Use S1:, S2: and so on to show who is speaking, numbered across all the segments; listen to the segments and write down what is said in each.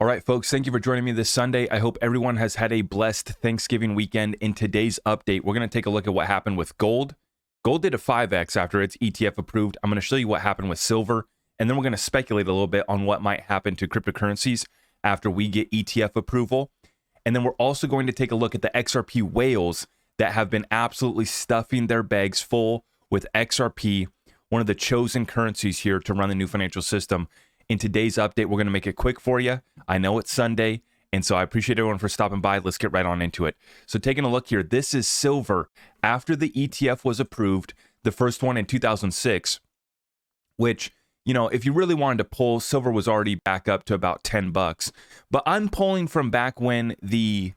S1: All right, folks, thank you for joining me this Sunday. I hope everyone has had a blessed Thanksgiving weekend. In today's update, we're going to take a look at what happened with gold. Gold did a 5x after its ETF approved. I'm going to show you what happened with silver, and then we're going to speculate a little bit on what might happen to cryptocurrencies after we get ETF approval. And then we're also going to take a look at the XRP whales that have been absolutely stuffing their bags full with XRP, one of the chosen currencies here to run the new financial system. In today's update, we're going to make it quick for you. I know it's Sunday, and so I appreciate everyone for stopping by. Let's get right on into it. So taking a look here, this is silver after the ETF was approved, the first one in 2006, which, you know, if you really wanted to pull, silver was already back up to about $10. But I'm pulling from back when the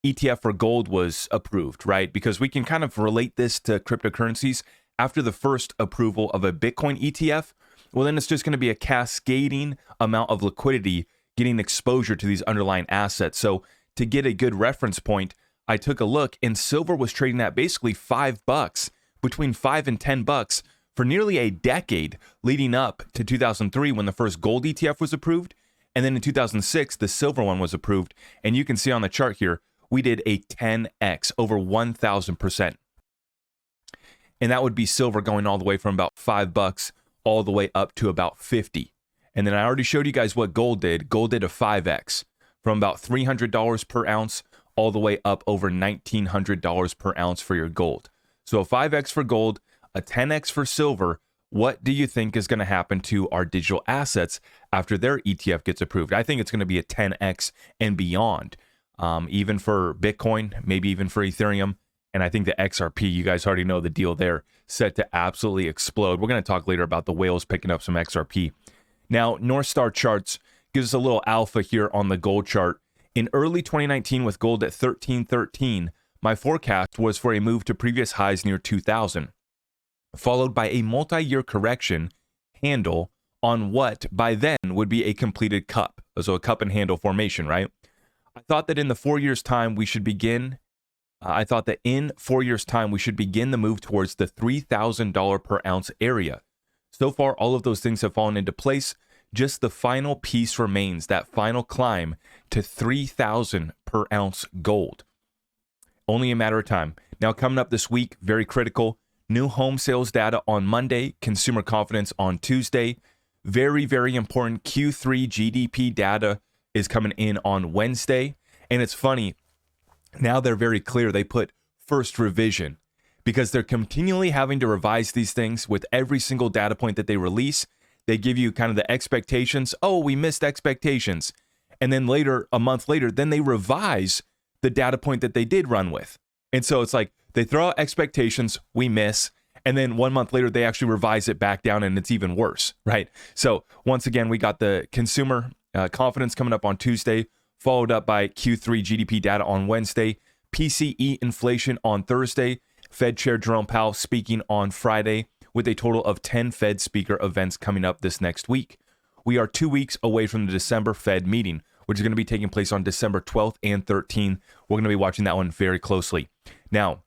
S1: ETF for gold was approved, right? Because we can kind of relate this to cryptocurrencies. After the first approval of a Bitcoin ETF, well, then it's just going to be a cascading amount of liquidity getting exposure to these underlying assets. So to get a good reference point, I took a look and silver was trading at basically $5, between $5 and $10 for nearly a decade leading up to 2003 when the first gold ETF was approved. And then in 2006, the silver one was approved. And you can see on the chart here, we did a 10x, over 1,000%. And that would be silver going all the way from about $5 all the way up to about 50. And then I already showed you guys what gold did. Gold did a 5x from about $300 per ounce all the way up over $1,900 per ounce for your gold. So a 5x for gold, a 10x for silver. What do you think is going to happen to our digital assets after their ETF gets approved? I think it's going to be a 10x and beyond, even for Bitcoin, maybe even for Ethereum. And I think the XRP, you guys already know the deal there, set to absolutely explode. We're going to talk later about the whales picking up some XRP. Now, North Star Charts gives us a little alpha here on the gold chart. In early 2019, with gold at 1313, my forecast was for a move to previous highs near 2000, followed by a multi-year correction handle on what by then would be a completed cup. So a cup and handle formation, right? I thought that in 4 years' time, we should begin the move towards the $3,000 per ounce area. So far, all of those things have fallen into place. Just the final piece remains, that final climb to 3,000 per ounce gold. Only a matter of time. Now, coming up this week, very critical, new home sales data on Monday, consumer confidence on Tuesday. Very, very important Q3 GDP data is coming in on Wednesday. And it's funny, now they're very clear. They put first revision because they're continually having to revise these things with every single data point that they release. They give you kind of the expectations. Oh, we missed expectations. And then later, a month later, then they revise the data point that they did run with. And so it's like they throw out expectations, we miss. And then 1 month later, they actually revise it back down and it's even worse, right? So once again, we got the consumer confidence coming up on Tuesday, followed up by Q3 GDP data on Wednesday, PCE inflation on Thursday, Fed Chair Jerome Powell speaking on Friday, with a total of 10 Fed speaker events coming up this next week. We are 2 weeks away from the December Fed meeting, which is going to be taking place on December 12th and 13th. We're going to be watching that one very closely. Now,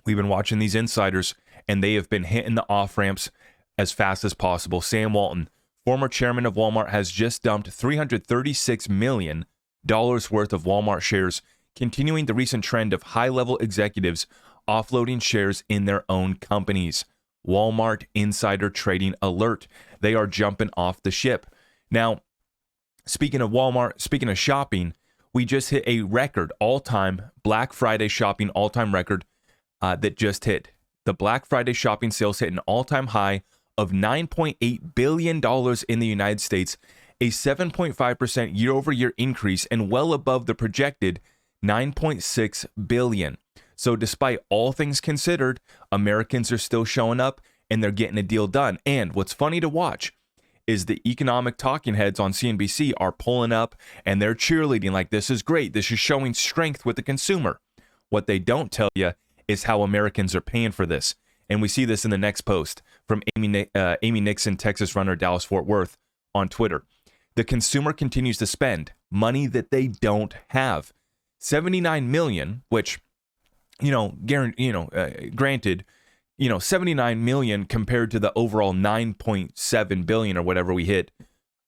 S1: we've been watching these insiders, and they have been hitting the off-ramps as fast as possible. Sam Walton, former chairman of Walmart, has just dumped $336 million worth of Walmart shares, continuing the recent trend of high-level executives offloading shares in their own companies. Walmart insider trading alert. They are jumping off the ship. Now, speaking of Walmart, speaking of shopping, we just hit a record all-time Black Friday shopping all-time record that just hit. The Black Friday shopping sales hit an all-time high of $9.8 billion in the United States, a 7.5% year-over-year increase and well above the projected $9.6 billion. So despite all things considered, Americans are still showing up and they're getting a deal done. And what's funny to watch is the economic talking heads on CNBC are pulling up and they're cheerleading like, this is great. This is showing strength with the consumer. What they don't tell you is how Americans are paying for this. And we see this in the next post from Amy Nixon, Texas runner, Dallas-Fort Worth on Twitter. The consumer continues to spend money that they don't have. 79 million, which, granted, 79 million compared to the overall 9.7 billion or whatever we hit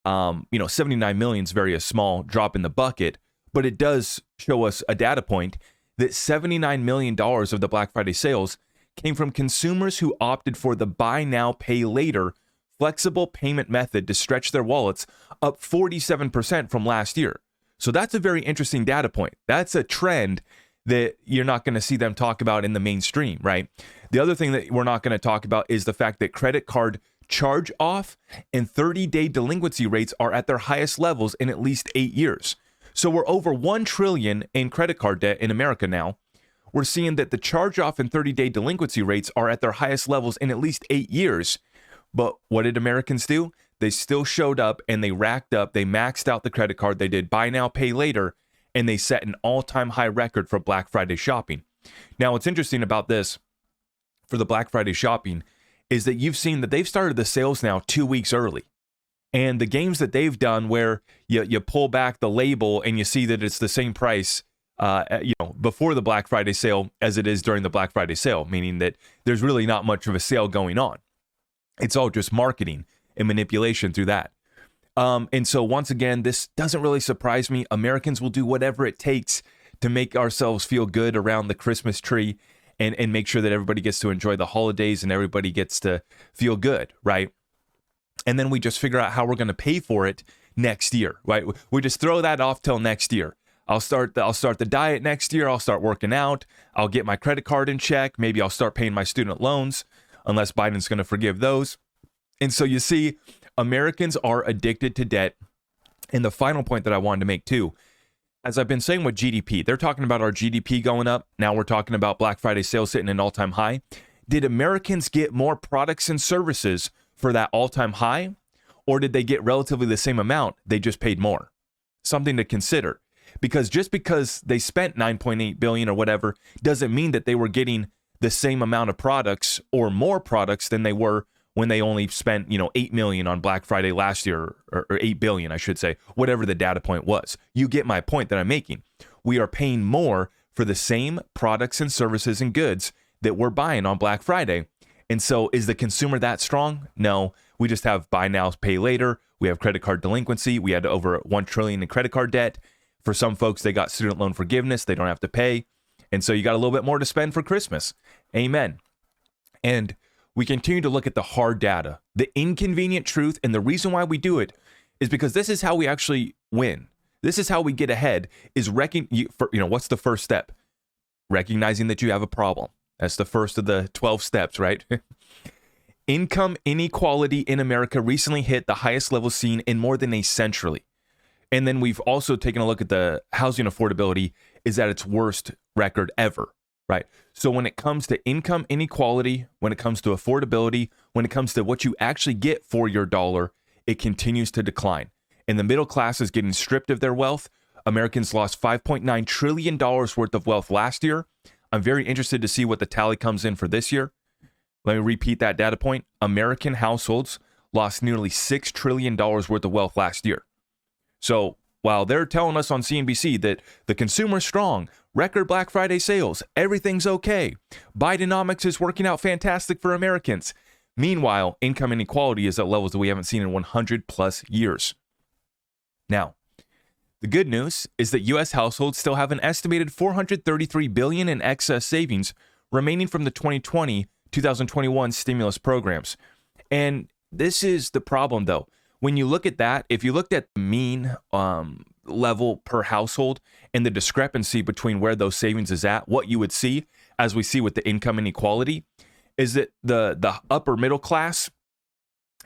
S1: 79 million is very a small drop in the bucket, but it does show us a data point that $79 million of the Black Friday sales came from consumers who opted for the buy now, pay later flexible payment method to stretch their wallets, up 47% from last year. So that's a very interesting data point. That's a trend that you're not going to see them talk about in the mainstream, right? The other thing that we're not going to talk about is the fact that credit card charge off and 30-day delinquency rates are at their highest levels in at least 8 years. So we're over 1 trillion in credit card debt in America now. We're seeing that the charge off and 30-day delinquency rates are at their highest levels in at least 8 years. But what did Americans do? They still showed up and they racked up, they maxed out the credit card, they did buy now, pay later, and they set an all-time high record for Black Friday shopping. Now, what's interesting about this for the Black Friday shopping is that you've seen that they've started the sales now 2 weeks early. And the games that they've done where you pull back the label and you see that it's the same price before the Black Friday sale as it is during the Black Friday sale, meaning that there's really not much of a sale going on. It's all just marketing and manipulation through that. And so once again, this doesn't really surprise me. Americans will do whatever it takes to make ourselves feel good around the Christmas tree and make sure that everybody gets to enjoy the holidays and everybody gets to feel good, right? And then we just figure out how we're going to pay for it next year, right? We just throw that off till next year. I'll start the diet next year. I'll start working out. I'll get my credit card in check. Maybe I'll start paying my student loans, unless Biden's going to forgive those. And so you see, Americans are addicted to debt. And the final point that I wanted to make too, as I've been saying with GDP, they're talking about our GDP going up. Now we're talking about Black Friday sales hitting an all-time high. Did Americans get more products and services for that all-time high? Or did they get relatively the same amount? They just paid more. Something to consider. Because just because they spent $9.8 billion or whatever doesn't mean that they were getting the same amount of products or more products than they were when they only spent, $8 million on Black Friday last year, or $8 billion, I should say, whatever the data point was. You get my point that I'm making. We are paying more for the same products and services and goods that we're buying on Black Friday. And so is the consumer that strong? No, we just have buy now, pay later. We have credit card delinquency. We had over 1 trillion in credit card debt. For some folks, they got student loan forgiveness. They don't have to pay. And so you got a little bit more to spend for Christmas. Amen. And we continue to look at the hard data, the inconvenient truth. And the reason why we do it is because this is how we actually win. This is how we get ahead, is what's the first step? Recognizing that you have a problem. That's the first of the 12 steps, right? Income inequality in America recently hit the highest level seen in more than a century. And then we've also taken a look at the housing affordability is at its worst record ever, right? So when it comes to income inequality, when it comes to affordability, when it comes to what you actually get for your dollar, it continues to decline. And the middle class is getting stripped of their wealth. Americans lost $5.9 trillion worth of wealth last year. I'm very interested to see what the tally comes in for this year. Let me repeat that data point. American households lost nearly $6 trillion worth of wealth last year. So while they're telling us on CNBC that the consumer's strong, record Black Friday sales, everything's okay, Bidenomics is working out fantastic for Americans. Meanwhile, income inequality is at levels that we haven't seen in 100 plus years. Now, the good news is that U.S. households still have an estimated $433 billion in excess savings remaining from the 2020-2021 stimulus programs. And this is the problem, though. When you look at that, if you looked at the mean level per household and the discrepancy between where those savings is at, what you would see, as we see with the income inequality, is that the upper middle class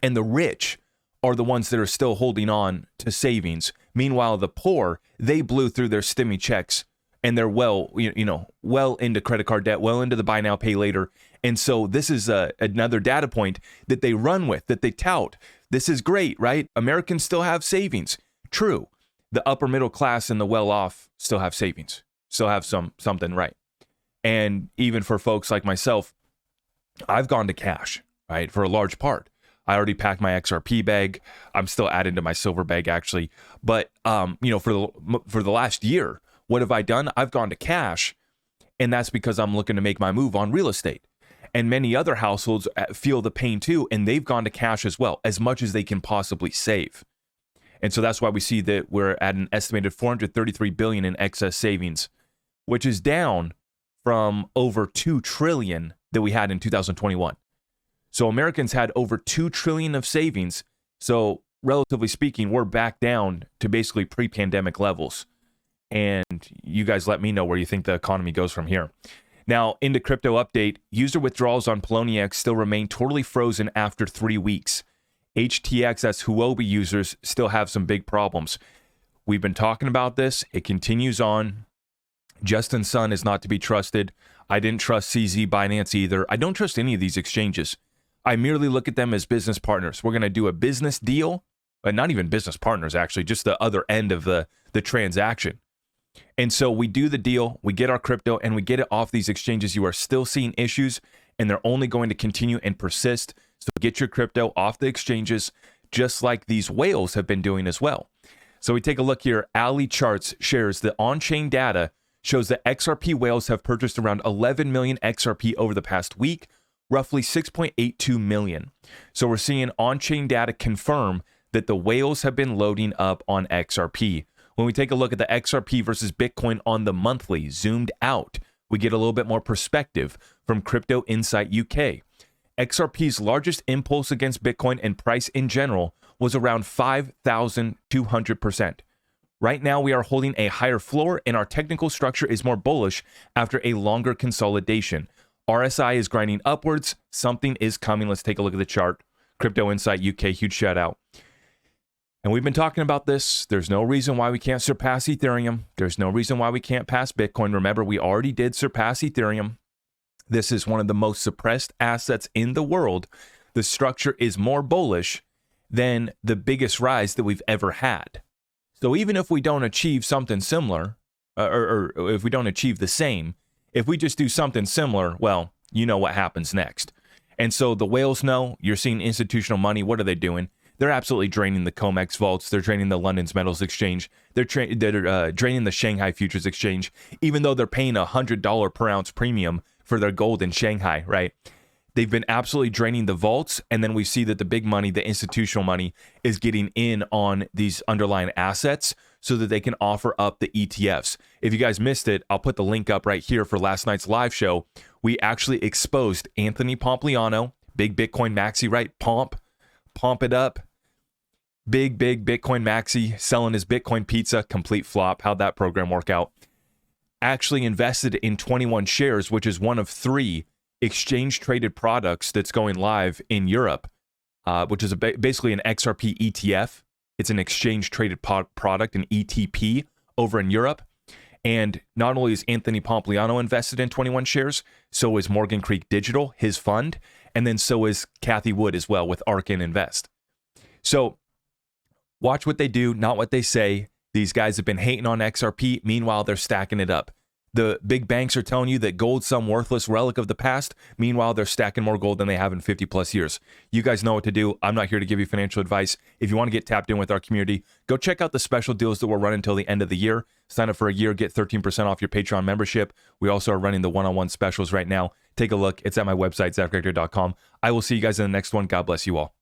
S1: and the rich are the ones that are still holding on to savings. Meanwhile, the poor, they blew through their stimmy checks and they're well into credit card debt, well into the buy now, pay later. And so this is another data point that they run with, that they tout. This is great, right? Americans still have savings. True. The upper middle class and the well-off still have savings, still have something, right? And even for folks like myself, I've gone to cash, right? For a large part. I already packed my XRP bag. I'm still adding to my silver bag, actually. But, for the last year, what have I done? I've gone to cash, and that's because I'm looking to make my move on real estate. And many other households feel the pain too, and they've gone to cash as well, as much as they can possibly save. And so that's why we see that we're at an estimated 433 billion in excess savings, which is down from over 2 trillion that we had in 2021. So Americans had over 2 trillion of savings. So relatively speaking, we're back down to basically pre-pandemic levels. And you guys let me know where you think the economy goes from here. Now, into crypto update, user withdrawals on Poloniex still remain totally frozen after 3 weeks. HTX, that's Huobi users, still have some big problems. We've been talking about this. It continues on. Justin Sun is not to be trusted. I didn't trust CZ Binance either. I don't trust any of these exchanges. I merely look at them as business partners. We're going to do a business deal, but not even business partners, actually, just the other end of the transaction. And so we do the deal, we get our crypto, and we get it off these exchanges. You are still seeing issues, and they're only going to continue and persist. So get your crypto off the exchanges, just like these whales have been doing as well. So we take a look here. Ali Charts shares the on-chain data shows that XRP whales have purchased around 11 million XRP over the past week, roughly 6.82 million. So we're seeing on-chain data confirm that the whales have been loading up on XRP. When we take a look at the XRP versus Bitcoin on the monthly, zoomed out, we get a little bit more perspective from Crypto Insight UK. XRP's largest impulse against Bitcoin and price in general was around 5,200%. Right now, we are holding a higher floor, and our technical structure is more bullish after a longer consolidation. RSI is grinding upwards. Something is coming. Let's take a look at the chart. Crypto Insight UK, huge shout out. And we've been talking about this. There's no reason why we can't surpass Ethereum. There's no reason why we can't pass Bitcoin. Remember, we already did surpass Ethereum. This is one of the most suppressed assets in the world. The structure is more bullish than the biggest rise that we've ever had. So even if we don't achieve something similar, or if we don't achieve the same, if we just do something similar, well, you know what happens next. And so the whales know. You're seeing institutional money. What are they doing? They're absolutely draining the COMEX vaults. They're draining the London's Metals Exchange. They're draining the Shanghai Futures Exchange, even though they're paying $100 per ounce premium for their gold in Shanghai, right? They've been absolutely draining the vaults, and then we see that the big money, the institutional money, is getting in on these underlying assets so that they can offer up the ETFs. If you guys missed it, I'll put the link up right here for last night's live show. We actually exposed Anthony Pompliano, big Bitcoin maxi, right? Pomp it up. Big Bitcoin maxi selling his Bitcoin pizza, complete flop. How'd that program work out? Actually invested in 21 shares, which is one of 3 exchange-traded products that's going live in Europe, which is basically an XRP ETF. It's an exchange-traded product, an ETP, over in Europe. And not only is Anthony Pompliano invested in 21 shares, so is Morgan Creek Digital, his fund, and then so is Kathy Wood as well with Arkin Invest. So watch what they do, not what they say. These guys have been hating on XRP. Meanwhile, they're stacking it up. The big banks are telling you that gold's some worthless relic of the past. Meanwhile, they're stacking more gold than they have in 50 plus years. You guys know what to do. I'm not here to give you financial advice. If you want to get tapped in with our community, go check out the special deals that we're running until the end of the year. Sign up for a year, get 13% off your Patreon membership. We also are running the one-on-one specials right now. Take a look. It's at my website, zachrector.com. I will see you guys in the next one. God bless you all.